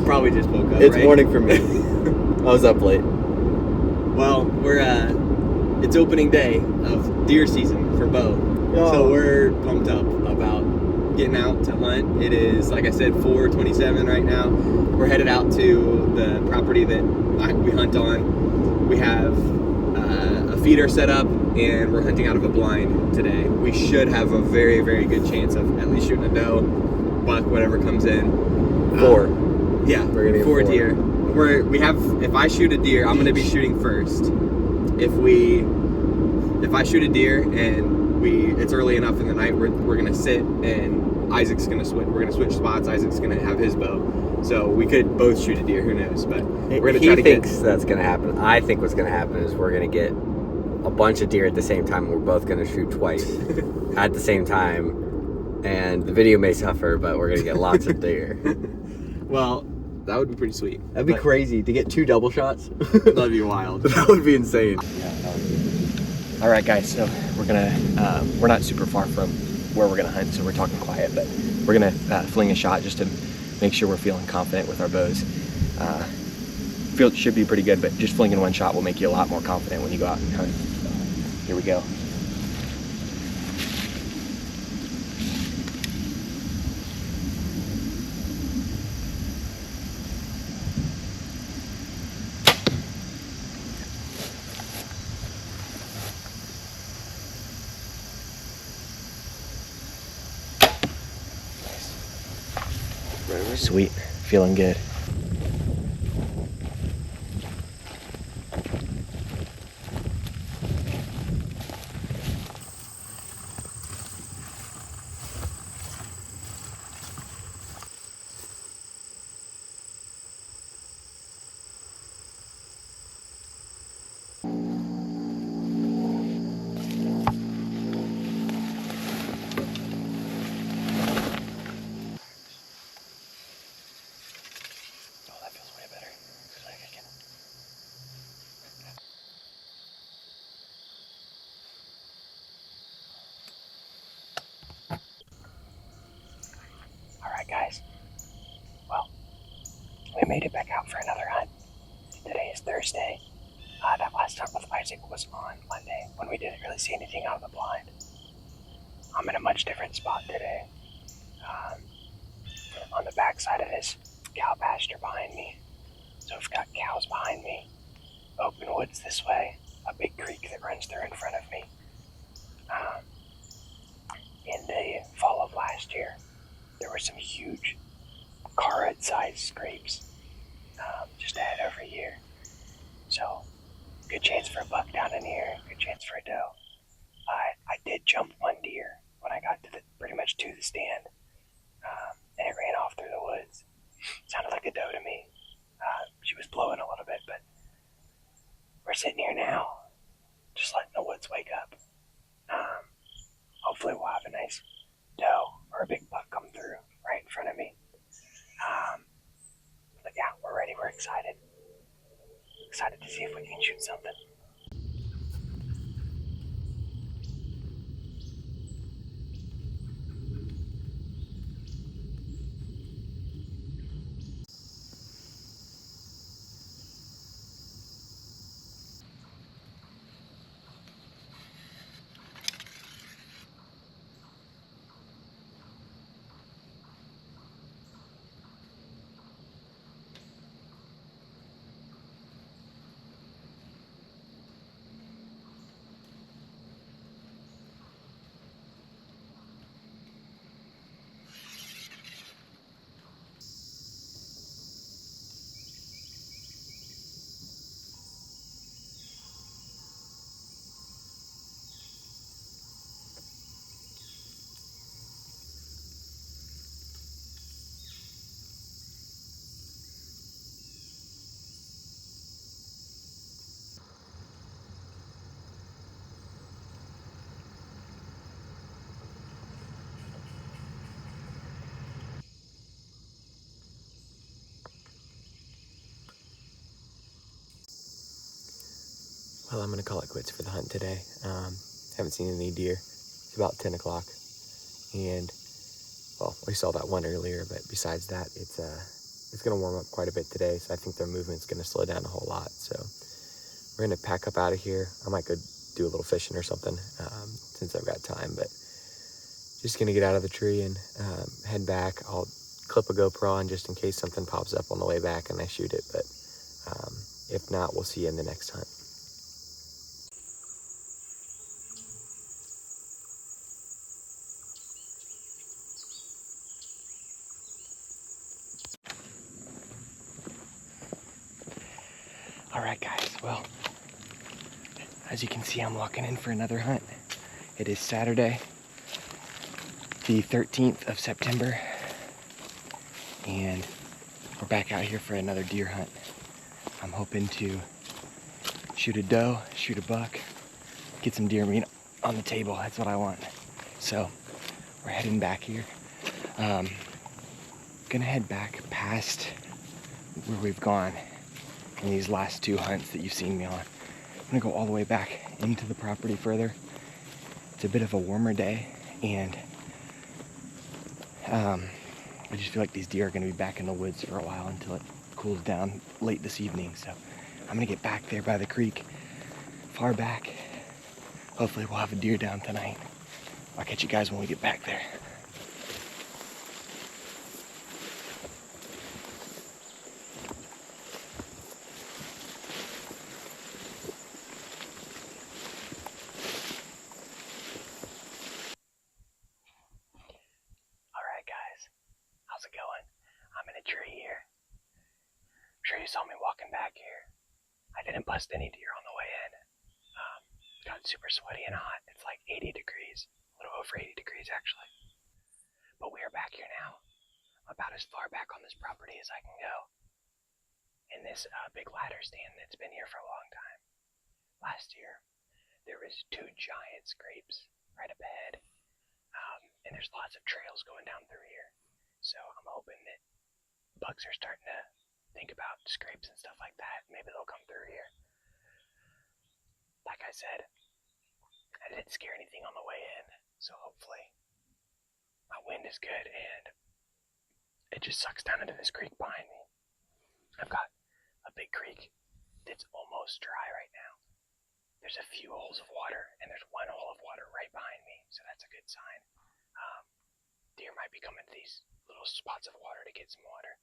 probably just woke up, It's right? morning for me. I was up late. Well, it's opening day of deer season for Bo. Oh. So we're pumped up about getting out to hunt. It is, like I said, 4:27 right now. We're headed out to the property that we hunt on. We have a feeder set up, and we're hunting out of a blind today. We should have a very, very good chance of at least shooting a doe, buck, whatever comes in. 4. Yeah, We're gonna get 4 4. deer. If I shoot a deer, I'm gonna be shooting first. If I shoot a deer and it's early enough in the night, we're gonna sit, and Isaac's gonna switch. We're gonna switch spots. Isaac's gonna have his bow, so we could both shoot a deer. Who knows? But we're gonna try to thinks that's gonna happen. I think what's gonna happen is we're gonna get a bunch of deer at the same time. We're both gonna shoot twice at the same time, and the video may suffer, but we're gonna get lots of deer. Well, that would be pretty sweet. That'd be crazy to get 2 double shots. That'd be wild. That would be insane. All right, guys, so we're not super far from where we're gonna hunt, so we're talking quiet, but we're gonna fling a shot just to make sure we're feeling confident with our bows. Feel it should be pretty good, but just flinging one shot will make you a lot more confident when you go out and hunt. So, here we go. Sweet, feeling good. Guys, well, we made it back out for another hunt. Today is Thursday. That last hunt with Isaac was on Monday when we didn't really see anything out of the blind. I'm in a much different spot today. On the backside of this cow pasture behind me. So we've got cows behind me, open woods this way, a big creek that runs through in front of me. In the fall of last year, there were some huge car hood-sized scrapes just ahead every year. So, good chance for a buck down in here, good chance for a doe. I did jump one deer when I got pretty much to the stand, and it ran off through the woods. Sounded like a doe to me. She was blowing a little bit, but we're sitting here now, just letting the woods wake up. Hopefully we'll have a nice doe or a big buck come through right in front of me. But yeah, we're ready, we're excited. Excited to see if we can shoot something. Well, I'm going to call it quits for the hunt today. Haven't seen any deer. It's about 10 o'clock. And, well, we saw that one earlier, but besides that, it's it's going to warm up quite a bit today, so I think their movement's going to slow down a whole lot. So we're going to pack up out of here. I might go do a little fishing or something since I've got time, but just going to get out of the tree and head back. I'll clip a GoPro on just in case something pops up on the way back and I shoot it, but if not, we'll see you in the next hunt. All right, guys, well, as you can see, I'm walking in for another hunt. It is Saturday, the 13th of September, and we're back out here for another deer hunt. I'm hoping to shoot a doe, shoot a buck, get some deer meat on the table. That's what I want. So we're heading back here. Gonna head back past where we've gone in these last two hunts that you've seen me on. I'm gonna go all the way back into the property further. It's a bit of a warmer day, and I just feel like these deer are gonna be back in the woods for a while until it cools down late this evening. So I'm gonna get back there by the creek, far back. Hopefully we'll have a deer down tonight. I'll catch you guys when we get back there. How's it going? I'm in a tree here. I'm sure you saw me walking back here. I didn't bust any deer on the way in. Got super sweaty and hot. It's like 80 degrees, a little over 80 degrees actually. But we are back here now. I'm about as far back on this property as I can go. In this big ladder stand that's been here for a long time. Last year, there was 2 giant scrapes right up ahead. And there's lots of trails going down through here. So I'm hoping that bugs are starting to think about scrapes and stuff like that. Maybe they'll come through here. Like I said, I didn't scare anything on the way in, so hopefully my wind is good and it just sucks down into this creek behind me. I've got a big creek that's almost dry right now. There's a few holes of water, and there's one hole of water right behind me, so that's a good sign. Deer might be coming to these little spots of water to get some water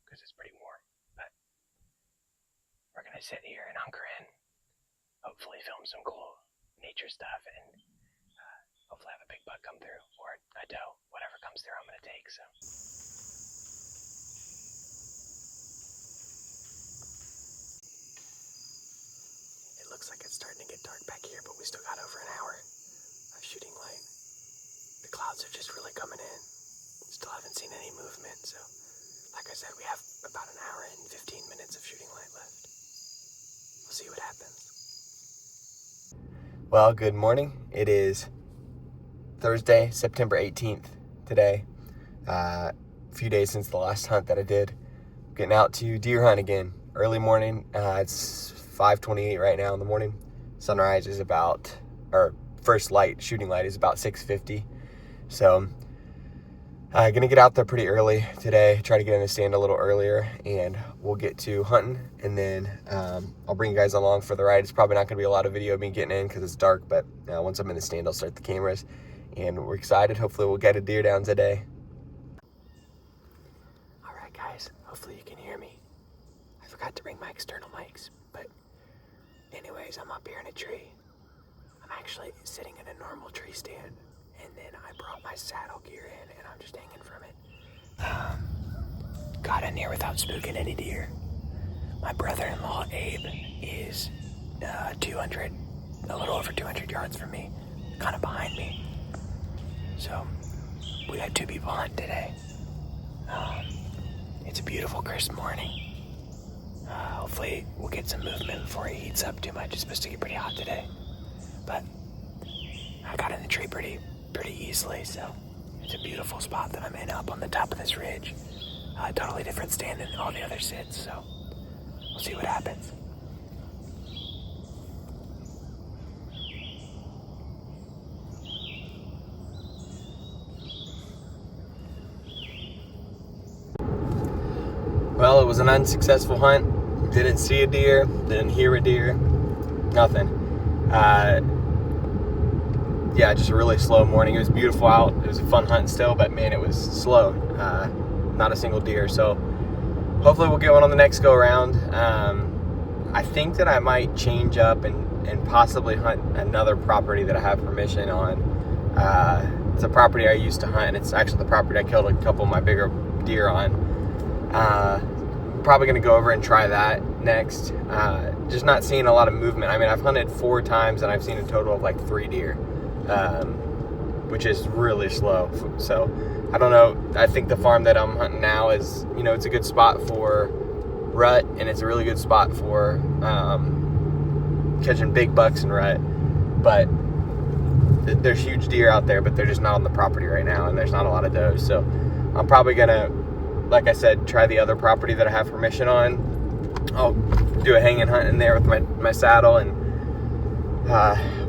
because it's pretty warm. But we're gonna sit here and hunker in, hopefully film some cool nature stuff, and hopefully have a big buck come through or a doe. Whatever comes through, I'm gonna take. So. It looks like it's starting to get dark back here, but we still got over an hour of shooting light. The clouds are just really coming in. Still haven't seen any movement, so like I said, we have about an hour and 15 minutes of shooting light left. We'll see what happens. Well, good morning. It is Thursday, September 18th today. A few days since the last hunt that I did. Getting out to deer hunt again. Early morning. It's 5:28 right now in the morning. Sunrise is about, or first light, shooting light is about 6:50. So I'm gonna get out there pretty early today, try to get in the stand a little earlier, and we'll get to hunting, and then I'll bring you guys along for the ride. It's probably not gonna be a lot of video of me getting in because it's dark, but once I'm in the stand, I'll start the cameras, and we're excited. Hopefully we'll get a deer down today. All right, guys, hopefully you can hear me. I forgot to bring my external mics, but anyways, I'm up here in a tree. I'm actually sitting in a normal tree stand, and then I brought my saddle gear in, and I'm just hanging from it. Got in here without spooking any deer. My brother-in-law, Abe, is a little over 200 yards from me, kind of behind me. So we had 2 people hunt today. It's a beautiful, crisp morning. Hopefully we'll get some movement before it heats up too much. It's supposed to get pretty hot today, but I got in the tree pretty easily, so it's a beautiful spot that I'm in up on the top of this ridge. Totally different stand than all the other sits, so we'll see what happens. was an unsuccessful hunt. Didn't see a deer, didn't hear a deer, nothing. Yeah, just a really slow morning. It was beautiful out. It was a fun hunt still, but man, it was slow. Not a single deer. So hopefully we'll get one on the next go around. I think that I might change up and possibly hunt another property that I have permission on. It's a property I used to hunt, and it's actually the property I killed a couple of my bigger deer on. Probably going to go over and try that next. Just not seeing a lot of movement. I mean, I've hunted 4 times and I've seen a total of like 3 deer, which is really slow. So I don't know. I think the farm that I'm hunting now is, you know, it's a good spot for rut, and it's a really good spot for catching big bucks and rut. But there's huge deer out there, but they're just not on the property right now, and there's not a lot of does. So I'm probably gonna, like I said, try the other property that I have permission on. I'll do a hanging hunt in there with my saddle, and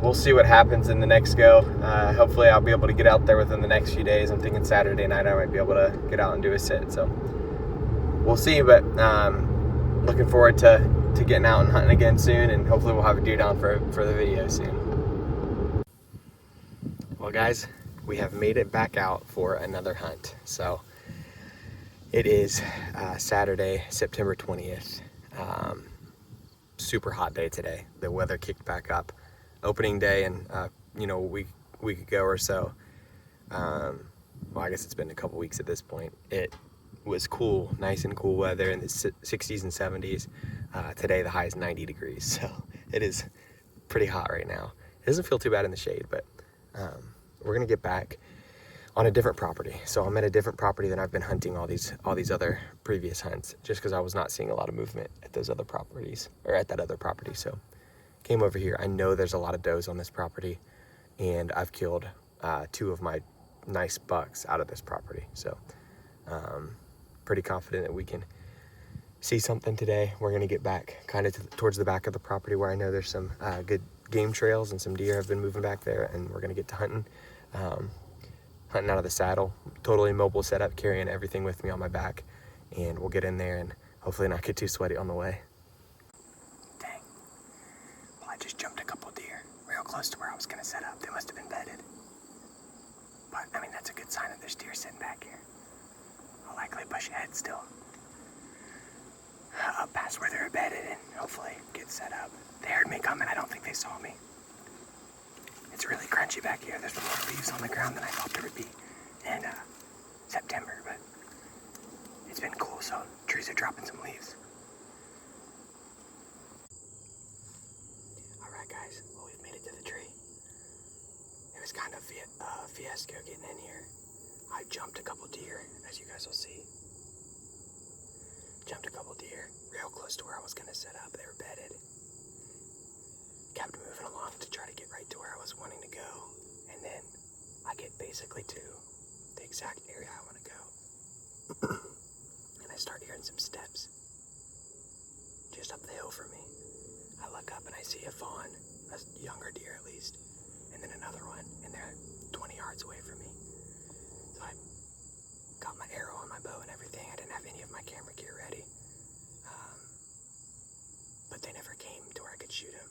we'll see what happens in the next go. Hopefully I'll be able to get out there within the next few days. I'm thinking Saturday night I might be able to get out and do a sit. So we'll see, but looking forward to getting out and hunting again soon, and hopefully we'll have a deer down for the video soon. Well guys, we have made it back out for another hunt. So it is Saturday, September 20th. Super hot day today. The weather kicked back up. Opening day, and you know, a week ago or so. Well, I guess it's been a couple weeks at this point. It was cool, nice and cool weather in the 60s and 70s. Today the high is 90 degrees, so it is pretty hot right now. It doesn't feel too bad in the shade, but we're gonna get back on a different property. So I'm at a different property than I've been hunting all these other previous hunts, just because I was not seeing a lot of movement at those other properties, or at that other property. So came over here. I know there's a lot of does on this property, and I've killed 2 of my nice bucks out of this property. So pretty confident that we can see something today. We're gonna get back kind of towards the back of the property where I know there's some good game trails, and some deer have been moving back there, and we're gonna get to hunting. Hunting out of the saddle, totally mobile setup, carrying everything with me on my back, and we'll get in there and hopefully not get too sweaty on the way. Dang. Well, I just jumped a couple deer real close to where I was going to set up. They must have been bedded. But, I mean, that's a good sign that there's deer sitting back here. I'll likely push ahead still, up past where they're bedded, and hopefully get set up. They heard me coming. I don't think they saw me. It's really crunchy back here. There's more leaves on the ground than I thought there would be in September, but it's been cool, so trees are dropping some leaves. Alright guys, well, we've made it to the tree. It was kind of a fiasco getting in here. I jumped a couple deer, as you guys will see. Jumped a couple deer real close to where I was going to set up. They were bedded. Kept moving along to try to get right to where I was wanting to go, and then I get basically to the exact area I want to go, and I start hearing some steps just up the hill from me. I look up and I see a fawn, a younger deer at least, and then another one, and they're 20 yards away from me. So I got my arrow on my bow and everything. I didn't have any of my camera gear ready, but they never came to where I could shoot them.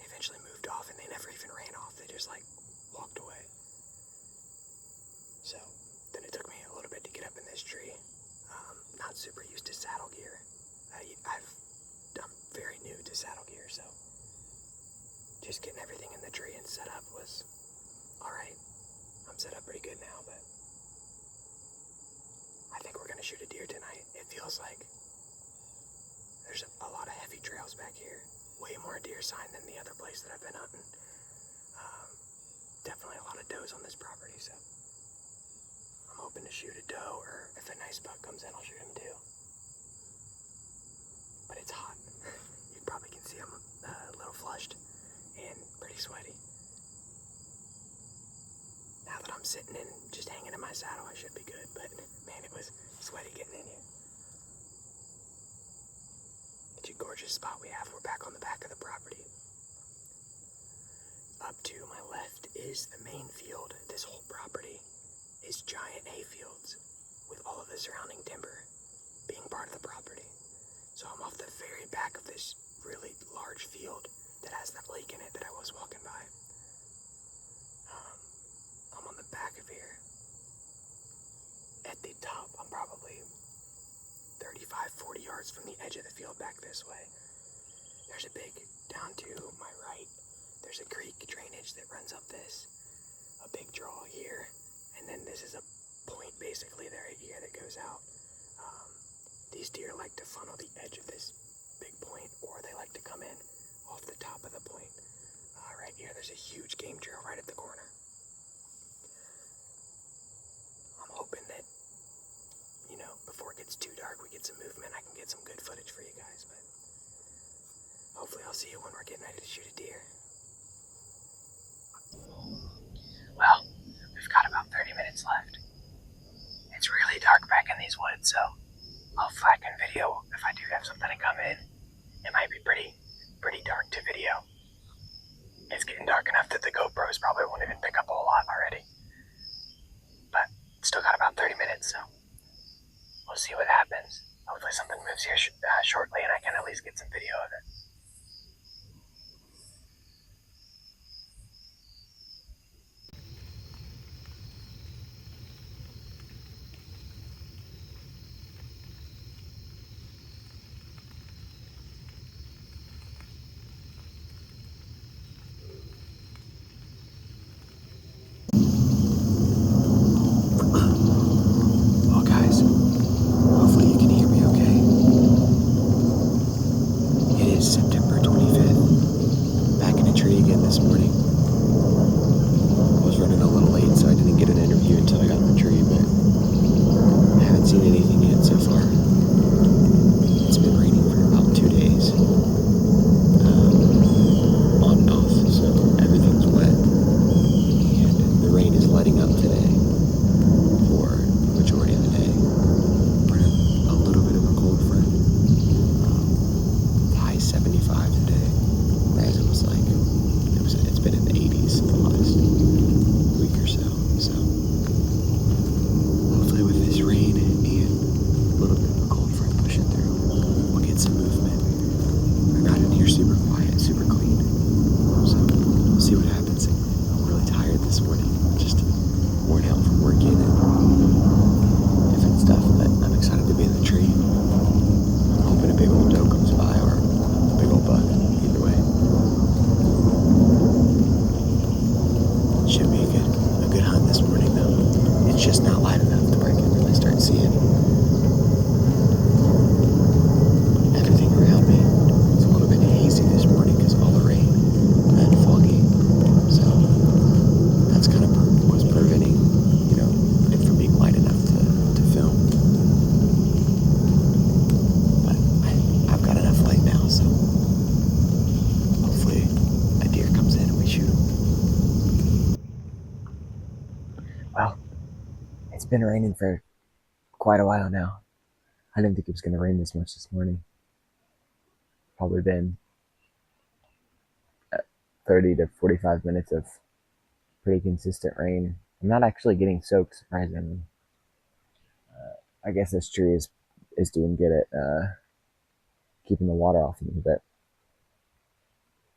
Eventually moved off, and they never even ran off. They just like walked away. So then it took me a little bit to get up in this tree. Not super used to saddle gear. I'm very new to saddle gear, so just getting everything in the tree and set up was alright. I'm set up pretty good now, but I think we're gonna shoot a deer tonight. It feels like there's a lot of heavy trails back here. Way more deer sign than the other place that I've been hunting. Definitely a lot of does on this property, so I'm hoping to shoot a doe, or if a nice buck comes in, I'll shoot him too. But it's hot. You probably can see I'm a little flushed and pretty sweaty. Now that I'm sitting and just hanging in my saddle, I should be good, but man, it was sweaty getting in here. It's a gorgeous spot we have. We're back on the back of the property. Up to my left is the main field. This whole property is giant hay fields with all of the surrounding timber being part of the property. So I'm off the very back of this really large field that has that lake in it that I was walking by. I'm on the back of here. At the top, I'm probably 35, 40 yards from the edge of the field back this way. There's a big, down to my right, there's a creek drainage that runs up this. A big draw here. And then this is a point basically there right here that goes out. These deer like to funnel the edge of this big point, or they like to come in off the top of the point. Right here, there's a huge game trail right at the corner. I'm hoping that, before it gets too dark, we get some movement. I can get some good footage for you guys, but hopefully I'll see you when we're getting ready to shoot a deer. Well, we've got about 30 minutes left. It's really dark back in these woods, so I'll slacken video if I do have something to come in. It might be pretty dark to video. It's getting dark enough that the GoPros probably won't even pick up a whole lot already. But still got about 30 minutes, so we'll see what happens. Hopefully something moves here shortly and I can at least get some video of it. Well, guys, hopefully you can hear me okay. It is September 25th. Back in a tree again this morning. I was running a little late, so I didn't get an interview until I got in the tree, but I haven't seen anything yet so far. It's been raining for about 2 days. On and off, so everything's wet. And the rain is letting up today for the majority of the day. We're in a little bit of a cold front. High 75 today. Whereas it was like, it's been in the 80s the last week or so. So hopefully with this rain and a little bit of a cold front pushing through, we'll get some movement. I got in here super quiet, super clean. So we'll see what happens. I'm really tired this morning. Just worn out from working and different stuff, but I'm excited to be in the tree. I'm hoping a big old doe comes by or a big old buck. Either way, it should be a good hunt this morning though. It's just not light enough to where I can really start seeing everything around me. It's a little bit hazy this morning because of all the rain and foggy. So that's kind of what's preventing, it from being light enough to film. But I've got enough light now, so hopefully a deer comes in and we shoot him. Well, it's been raining for quite a while now. I didn't think it was going to rain this much this morning. Probably been 30 to 45 minutes of pretty consistent rain. I'm not actually getting soaked, surprisingly. I guess this tree is doing good at keeping the water off me, but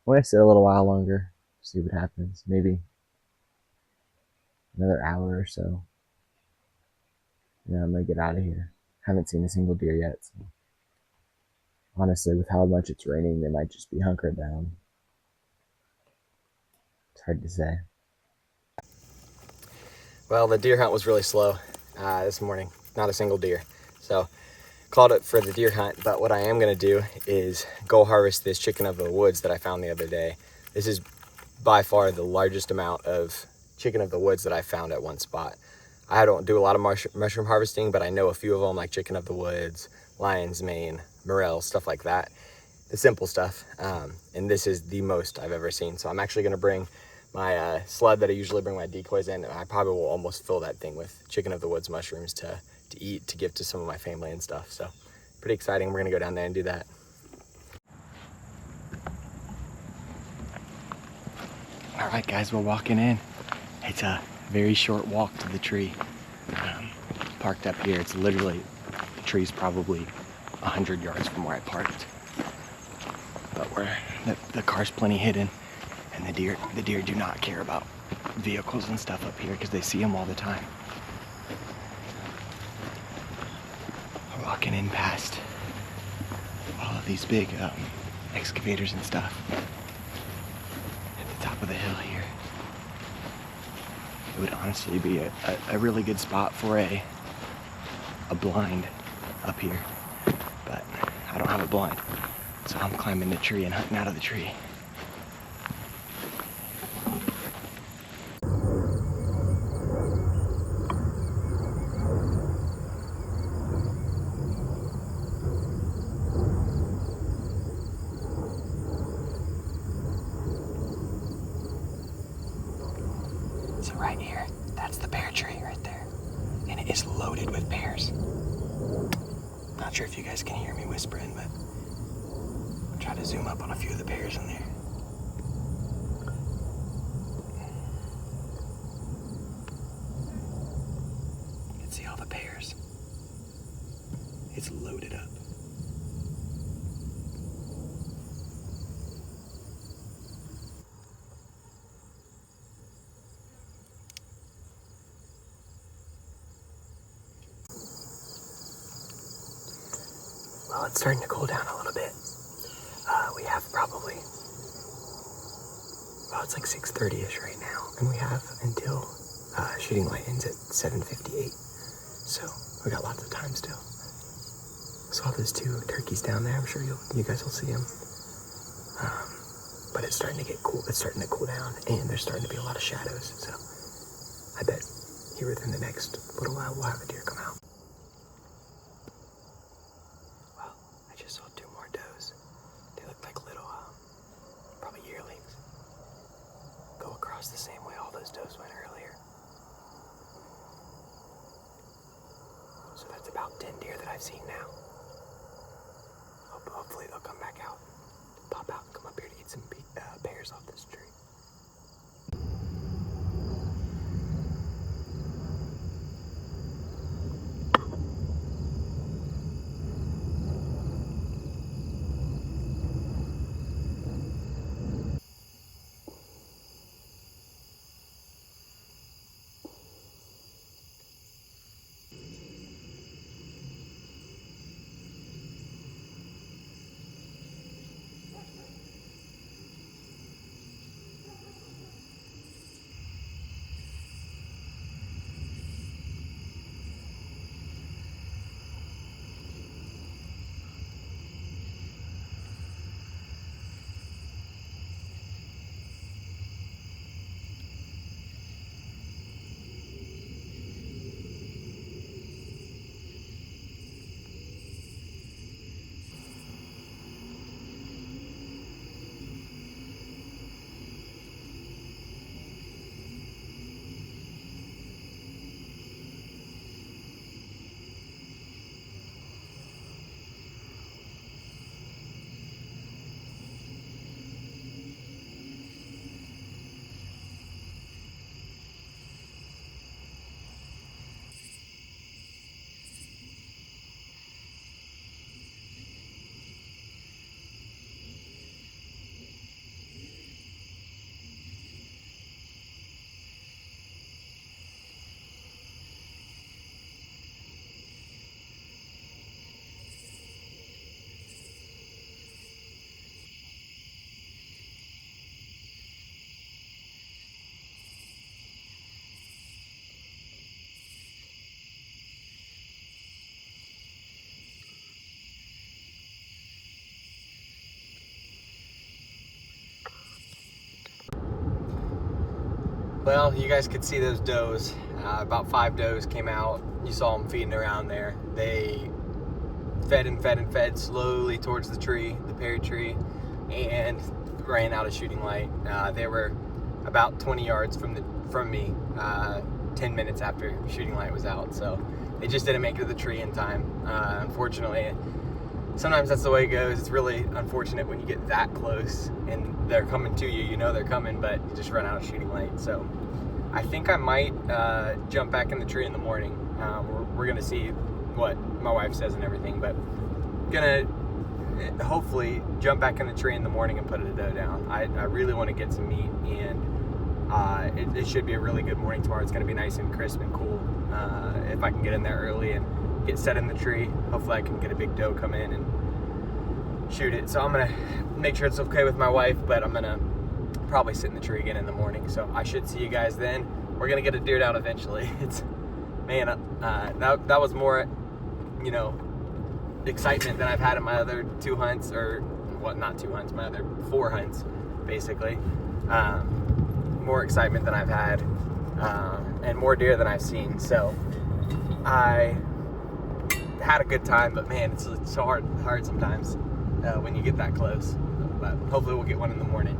I'm going to sit a little while longer, see what happens. Maybe another hour or so. And then I'm going to get out of here. Haven't seen a single deer yet, so honestly, with how much it's raining, they might just be hunkered down. It's hard to say. Well, the deer hunt was really slow this morning. Not a single deer. So called it for the deer hunt, but what I am going to do is go harvest this chicken of the woods that I found the other day. This is by far the largest amount of chicken of the woods that I found at one spot. I don't do a lot of mushroom harvesting, but I know a few of them, like chicken of the woods, lion's mane, morel, stuff like that. The simple stuff. And this is the most I've ever seen. So I'm actually going to bring my sled that I usually bring my decoys in, and I probably will almost fill that thing with chicken of the woods mushrooms to eat, to give to some of my family and stuff. So pretty exciting. We're going to go down there and do that. All right, guys, we're walking in. It's a very short walk to the tree. Parked up here, it's literally, the tree's probably 100 yards from where I parked. But the car's plenty hidden, and the deer do not care about vehicles and stuff up here because they see them all the time. We're walking in past all of these big excavators and stuff at the top of the hill here. It would honestly be a really good spot for a blind up here, but I don't have a blind, so I'm climbing the tree and hunting out of the tree. So right here, that's the pear tree right there, and it is loaded with pears. Not sure if you guys can hear me whispering, but I'll try to zoom up on a few of the pears in there. You can see all the pears. It's loaded up. Well, it's starting to cool down a little bit. We have probably, well, it's like 6:30ish right now, and we have until shooting light ends at 7:58. So we got lots of time still. Saw those 2 turkeys down there. I'm sure you guys will see them. But it's starting to get cool. It's starting to cool down, and there's starting to be a lot of shadows. So I bet here within the next little while we'll have a deer come out. I just saw 2 more does. They look like little, probably yearlings. Go across the same way all those does went earlier. So that's about 10 deer that I've seen now. Hopefully they'll come back out, pop out, and come up here to eat some pears off this tree. Well, you guys could see those does. About 5 does came out. You saw them feeding around there. They fed and fed and fed slowly towards the tree, the pear tree, and ran out of shooting light. They were about 20 yards from me 10 minutes after shooting light was out. So they just didn't make it to the tree in time. Unfortunately, sometimes that's the way it goes. It's really unfortunate when you get that close and they're coming to you. You know they're coming, but you just run out of shooting light. So I think I might jump back in the tree in the morning. We're gonna see what my wife says and everything, but gonna hopefully jump back in the tree in the morning and put a doe down. I really want to get some meat, and it should be a really good morning tomorrow. It's gonna be nice and crisp and cool. If I can get in there early and get set in the tree, hopefully I can get a big doe come in and shoot it. So I'm gonna make sure it's okay with my wife, but I'm gonna probably sit in the tree again in the morning. So I should see you guys then. We're gonna get a deer down eventually. It's, man, that was more, you know, excitement than I've had in my other 2 hunts, or what, not 2 hunts, my other 4 hunts, basically. More excitement than I've had, and more deer than I've seen. So I had a good time, but man, it's so hard sometimes when you get that close. But hopefully we'll get one in the morning.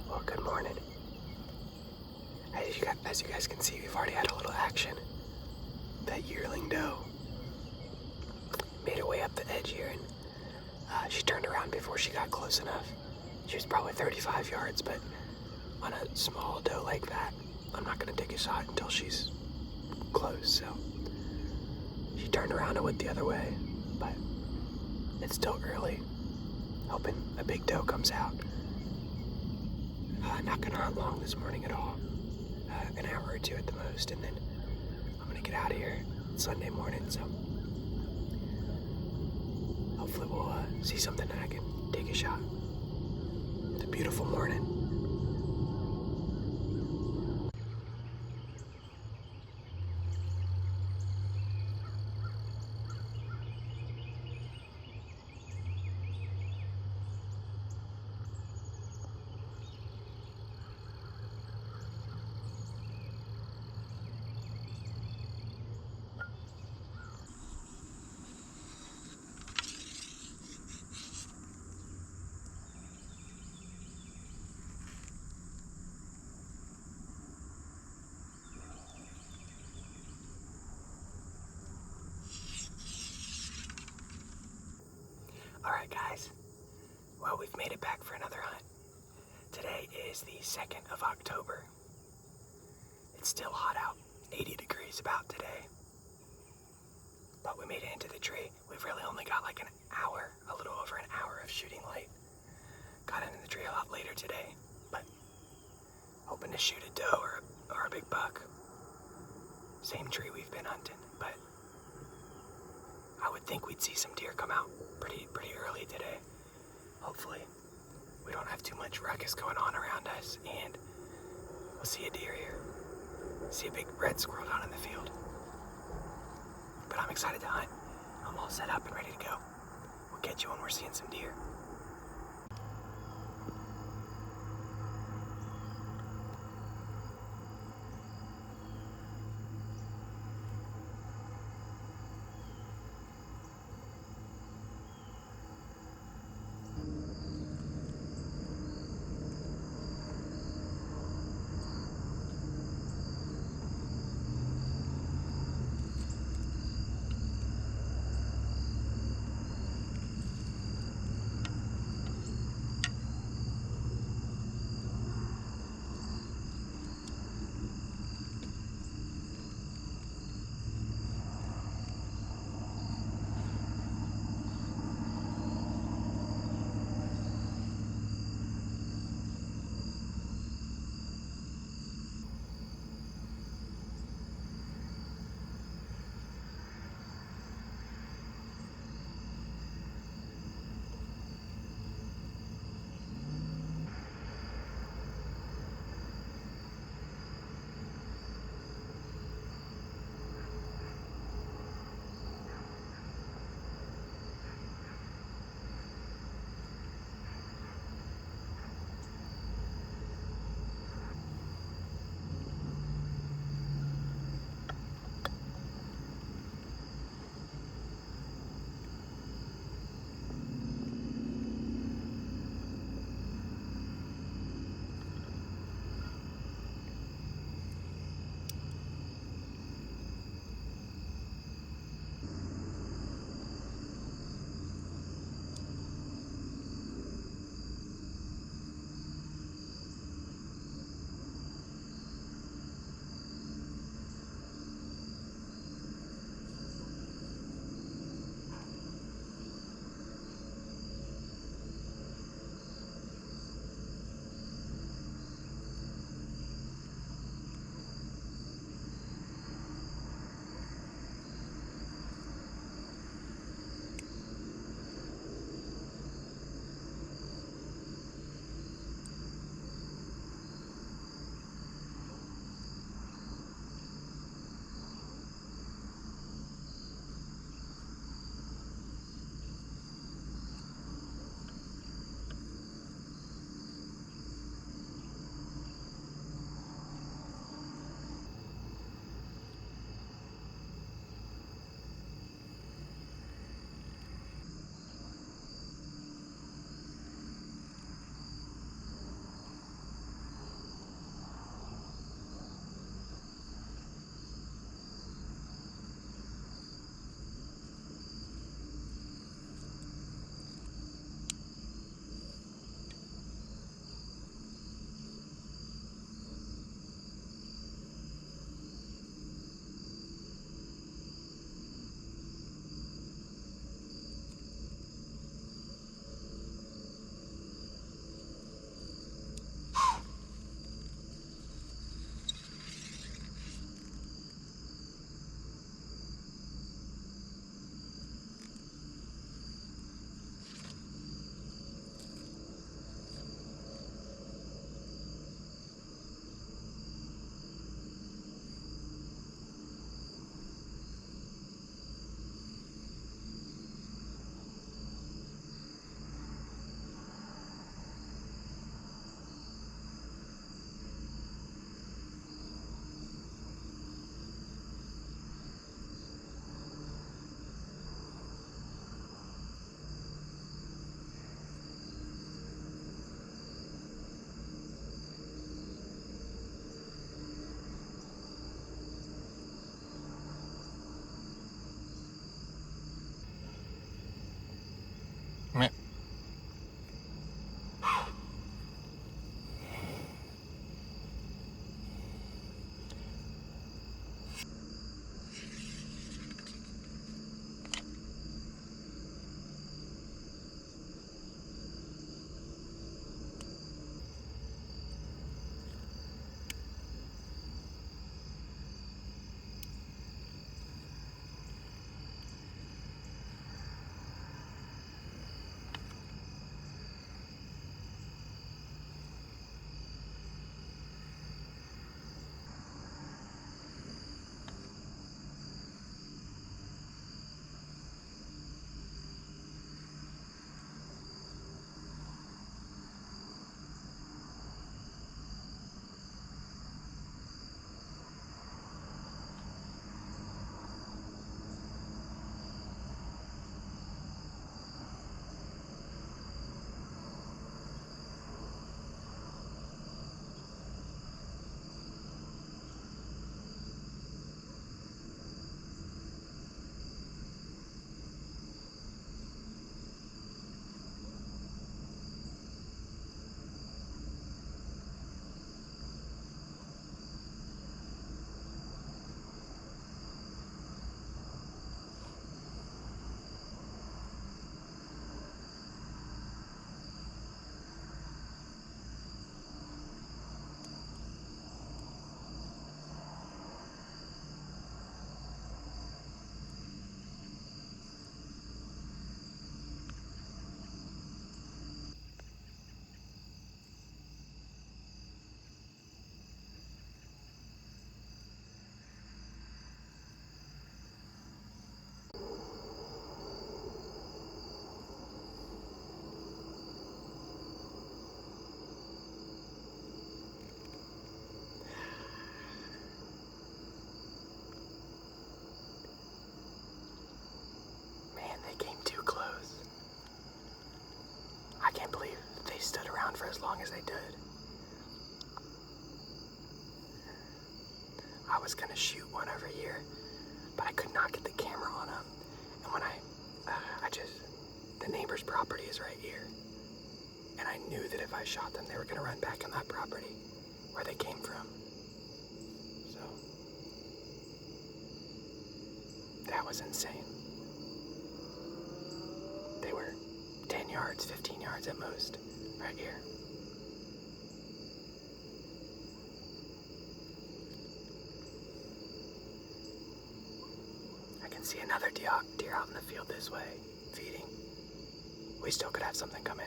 Well, good morning. As you guys can see, we've already had a little action. That yearling doe made her way up the edge here, and she turned around before she got close enough. She was probably 35 yards, but on a small doe like that, I'm not going to take a shot until she's close. So she turned around and went the other way, but it's still early. Hoping a big doe comes out. Not gonna hunt long this morning at all. An hour or 2 at the most, and then I'm gonna get out of here. It's Sunday morning, so hopefully we'll see something that I can take a shot. It's a beautiful morning. Alright guys, well, we've made it back for another hunt. Today is the 2nd of October. It's still hot out, 80 degrees about today. But we made it into the tree. We've really only got like an hour, a little over an hour of shooting light. Got into the tree a lot later today, but hoping to shoot a doe or a big buck. Same tree we've been hunting, but I would think we'd see some deer come out pretty early today. Hopefully, we don't have too much ruckus going on around us, and we'll see a deer here. See a big red squirrel out in the field. But I'm excited to hunt. I'm all set up and ready to go. We'll catch you when we're seeing some deer. stood around for as long as they did. I was gonna shoot one over here, but I could not get the camera on them. And when the neighbor's property is right here. And I knew that if I shot them, they were gonna run back on that property where they came from. So, that was insane. They were 10 yards, 15 yards at most, right here. I can see another deer out in the field this way, feeding. We still could have something come in.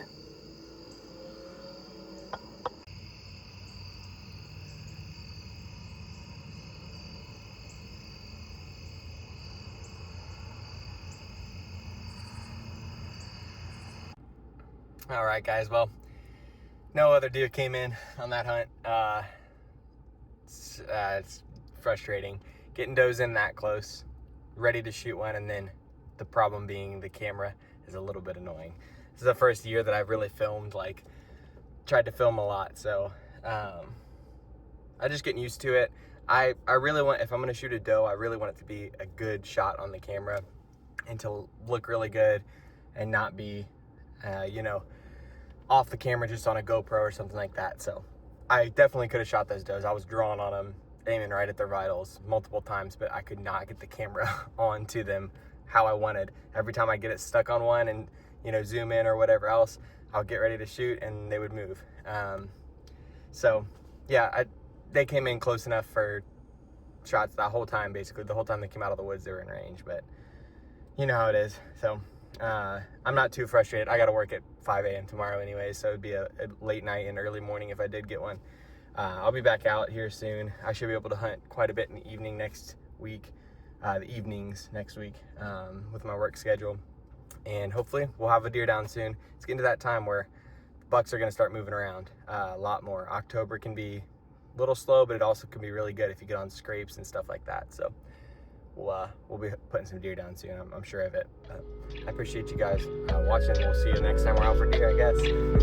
All right, guys. Well, no other deer came in on that hunt. It's frustrating getting does in that close, ready to shoot one, and then the problem being the camera is a little bit annoying. This is the first year that I've really filmed, tried to film a lot, so I'm just getting used to it. I really want, if I'm going to shoot a doe, I really want it to be a good shot on the camera and to look really good and not be off the camera just on a GoPro or something like that. So I definitely could have shot those does. I was drawing on them, aiming right at their vitals multiple times, but I could not get the camera onto them how I wanted. Every time I get it stuck on one and zoom in or whatever else, I'll get ready to shoot and they would move. So yeah, they came in close enough for shots that whole time. Basically the whole time they came out of the woods, they were in range, but you know how it is. So I'm not too frustrated. I got to work at 5 a.m. tomorrow anyway, so it'd be a late night and early morning if I did get one. I'll be back out here soon. I should be able to hunt quite a bit in the evening next week, the evenings next week with my work schedule. And hopefully we'll have a deer down soon. It's getting to that time where bucks are going to start moving around a lot more. October can be a little slow, but it also can be really good if you get on scrapes and stuff like that. So we'll be putting some deer down soon. I'm sure of it. I appreciate you guys watching. We'll see you next time we're out for deer, I guess.